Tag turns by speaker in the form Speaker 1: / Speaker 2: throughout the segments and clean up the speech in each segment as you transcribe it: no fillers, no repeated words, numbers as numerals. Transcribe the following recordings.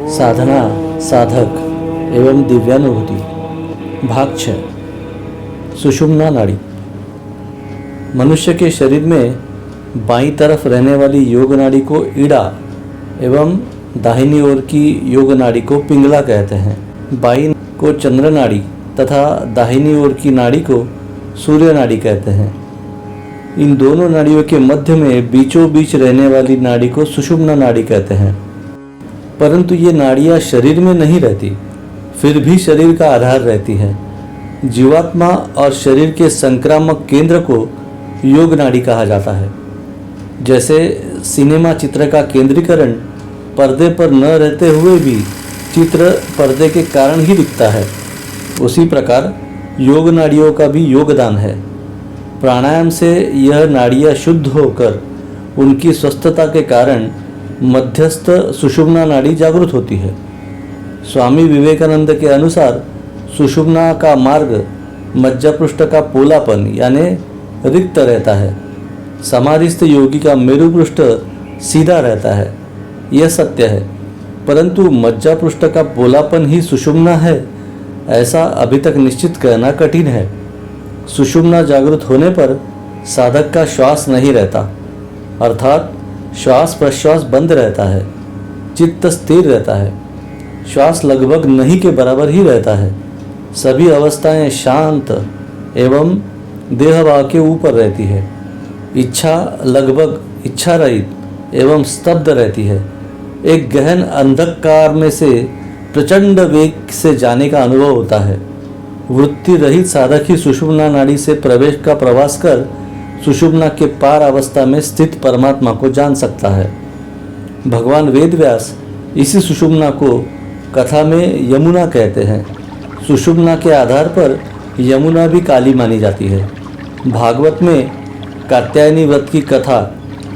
Speaker 1: साधना, साधक एवं दिव्यानुभूति। भाग 6। सुषुम्ना नाड़ी। मनुष्य के शरीर में बाईं तरफ रहने वाली योग नाड़ी को ईड़ा एवं दाहिनी ओर की योग नाड़ी को पिंगला कहते हैं। बाईं को चंद्र नाड़ी तथा दाहिनी ओर की नाड़ी को सूर्य नाड़ी कहते हैं। इन दोनों नाड़ियों के मध्य में बीचों बीच रहने वाली नाड़ी को सुषुम्ना नाड़ी कहते हैं। परंतु ये नाड़ियाँ शरीर में नहीं रहती, फिर भी शरीर का आधार रहती हैं। जीवात्मा और शरीर के संक्रामक केंद्र को योग नाड़ी कहा जाता है। जैसे सिनेमा चित्र का केंद्रीकरण पर्दे पर न रहते हुए भी चित्र पर्दे के कारण ही दिखता है, उसी प्रकार योग नाड़ियों का भी योगदान है। प्राणायाम से यह नाड़ियाँ शुद्ध होकर उनकी स्वस्थता के कारण मध्यस्थ सुषुम्ना नाड़ी जागृत होती है। स्वामी विवेकानंद के अनुसार सुषुम्ना का मार्ग मज्जापृष्ठ का पोलापन यानी रिक्त रहता है। समाधिस्थ योगी का मेरुपृष्ठ सीधा रहता है, यह सत्य है। परंतु मज्जापृष्ठ का पोलापन ही सुषुम्ना है, ऐसा अभी तक निश्चित कहना कठिन है। सुषुम्ना जागृत होने पर साधक का श्वास नहीं रहता, अर्थात श्वास प्रश्वास बंद रहता है, चित्त स्थिर रहता है, श्वास लगभग नहीं के बराबर ही रहता है। सभी अवस्थाएं शांत एवं देहभाव के ऊपर रहती है। इच्छा लगभग इच्छा रहित एवं स्तब्ध रहती है। एक गहन अंधकार में से प्रचंड वेग से जाने का अनुभव होता है। वृत्ति रहित साधक ही सुषुम्ना नाड़ी से प्रवेश का प्रवास कर सुषुम्ना के पार अवस्था में स्थित परमात्मा को जान सकता है। भगवान वेदव्यास इसी सुषुम्ना को कथा में यमुना कहते हैं। सुषुम्ना के आधार पर यमुना भी काली मानी जाती है। भागवत में कात्यायनी व्रत की कथा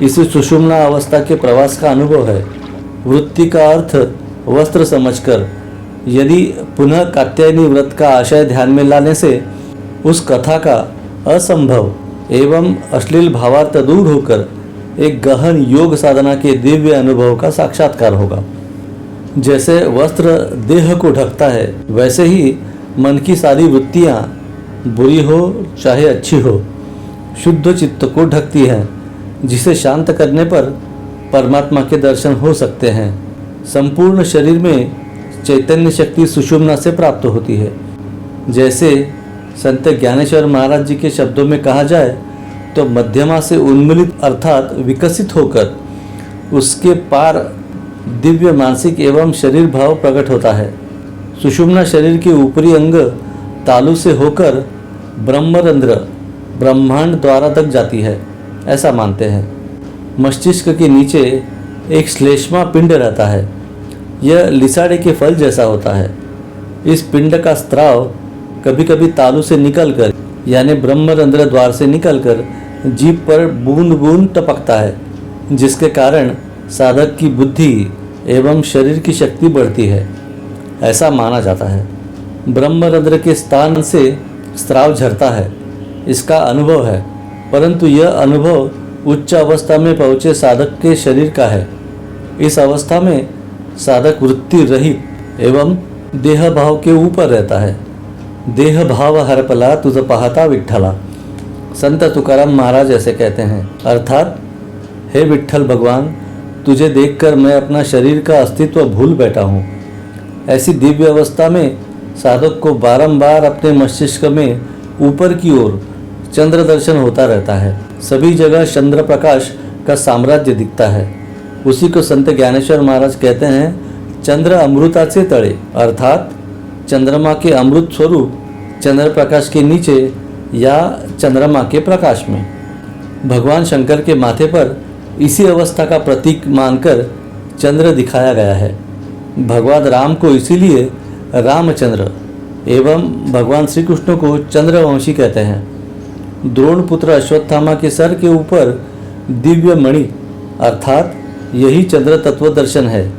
Speaker 1: इसी सुषुम्ना अवस्था के प्रवास का अनुभव है। वृत्ति का अर्थ वस्त्र समझकर यदि पुनः कात्यायनी व्रत का आशय ध्यान में लाने से उस कथा का असंभव एवं अश्लील भावार्थ दूर होकर एक गहन योग साधना के दिव्य अनुभव का साक्षात्कार होगा। जैसे वस्त्र देह को ढकता है, वैसे ही मन की सारी वृत्तियाँ बुरी हो चाहे अच्छी हो शुद्ध चित्त को ढकती हैं, जिसे शांत करने पर परमात्मा के दर्शन हो सकते हैं। संपूर्ण शरीर में चैतन्य शक्ति सुषुम्ना से प्राप्त होती है। जैसे संत ज्ञानेश्वर महाराज जी के शब्दों में कहा जाए तो मध्यमा से उन्मूलित अर्थात विकसित होकर उसके पार दिव्य मानसिक एवं शरीर भाव प्रकट होता है। सुषुम्ना शरीर के ऊपरी अंग तालु से होकर ब्रह्मरंध्र ब्रह्मांड द्वारा तक जाती है, ऐसा मानते हैं। मस्तिष्क के नीचे एक श्लेष्मा पिंड रहता है। यह लिसाड़े के फल जैसा होता है। इस पिंड का स्त्राव कभी कभी तालु से निकलकर यानी ब्रह्मरंध्र द्वार से निकलकर जीभ पर बूंद बूंद टपकता है, जिसके कारण साधक की बुद्धि एवं शरीर की शक्ति बढ़ती है, ऐसा माना जाता है। ब्रह्मरंध्र के स्थान से स्त्राव झरता है, इसका अनुभव है। परंतु यह अनुभव उच्च अवस्था में पहुँचे साधक के शरीर का है। इस अवस्था में साधक वृत्ति रहित एवं देह भाव के ऊपर रहता है। देह भाव हरपला तुझ पाहता विठ्ठला, संत तुकाराम महाराज ऐसे कहते हैं। अर्थात हे विठ्ठल भगवान, तुझे देखकर मैं अपना शरीर का अस्तित्व भूल बैठा हूँ। ऐसी दिव्य अवस्था में साधक को बारंबार अपने मस्तिष्क में ऊपर की ओर चंद्र दर्शन होता रहता है। सभी जगह चंद्र प्रकाश का साम्राज्य दिखता है। उसी को संत ज्ञानेश्वर महाराज कहते हैं चंद्र अमृताचे तळे, अर्थात चंद्रमा के अमृत स्वरूप चंद्र प्रकाश के नीचे या चंद्रमा के प्रकाश में। भगवान शंकर के माथे पर इसी अवस्था का प्रतीक मानकर चंद्र दिखाया गया है। भगवान राम को इसीलिए रामचंद्र एवं भगवान श्री कृष्ण को चंद्रवंशी कहते हैं। द्रोण पुत्र अश्वत्थामा के सर के ऊपर दिव्य मणि अर्थात यही चंद्र तत्व दर्शन है।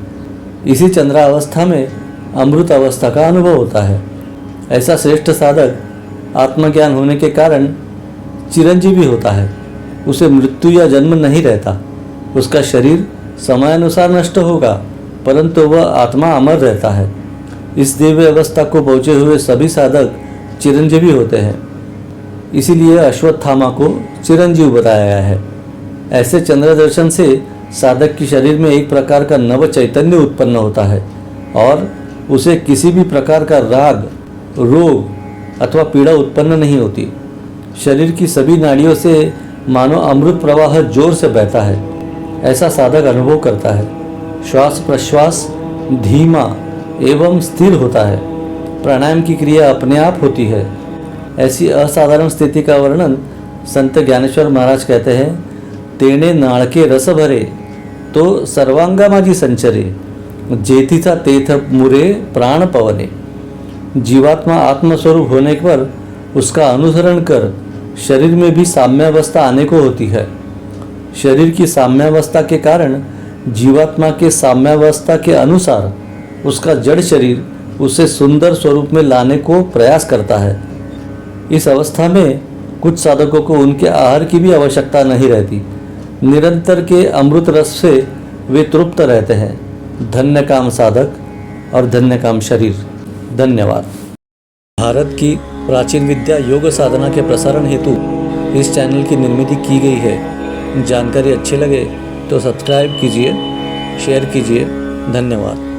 Speaker 1: इसी चंद्रावस्था में अमृत अवस्था का अनुभव होता है। ऐसा श्रेष्ठ साधक आत्मज्ञान होने के कारण चिरंजीवी होता है। उसे मृत्यु या जन्म नहीं रहता। उसका शरीर समयानुसार नष्ट होगा, परंतु वह आत्मा अमर रहता है। इस दिव्य अवस्था को पहुँचे हुए सभी साधक चिरंजीवी होते हैं। इसीलिए अश्वत्थामा को चिरंजीव बताया गया है। ऐसे चंद्र दर्शन से साधक के शरीर में एक प्रकार का नव चैतन्य उत्पन्न होता है और उसे किसी भी प्रकार का राग, रोग अथवा पीड़ा उत्पन्न नहीं होती। शरीर की सभी नाड़ियों से मानो अमृत प्रवाह जोर से बहता है, ऐसा साधक अनुभव करता है। श्वास प्रश्वास धीमा एवं स्थिर होता है। प्राणायाम की क्रिया अपने आप होती है। ऐसी असाधारण स्थिति का वर्णन संत ज्ञानेश्वर महाराज कहते हैं, तेणे नाळके रस भरे तो सर्वांगा माझी संचरे, जेथिथा तेथ मुरे प्राण पवने। जीवात्मा आत्मस्वरूप होने पर उसका अनुसरण कर शरीर में भी साम्यावस्था आने को होती है। शरीर की साम्यावस्था के कारण जीवात्मा के साम्यावस्था के अनुसार उसका जड़ शरीर उसे सुंदर स्वरूप में लाने को प्रयास करता है। इस अवस्था में कुछ साधकों को उनके आहार की भी आवश्यकता नहीं रहती। निरंतर के अमृत रस से वे तृप्त रहते हैं। धन्य काम साधक और धन्य काम शरीर। धन्यवाद। भारत की प्राचीन विद्या योग साधना के प्रसारण हेतु इस चैनल की निर्मित की गई है। जानकारी अच्छी लगे तो सब्सक्राइब कीजिए, शेयर कीजिए। धन्यवाद।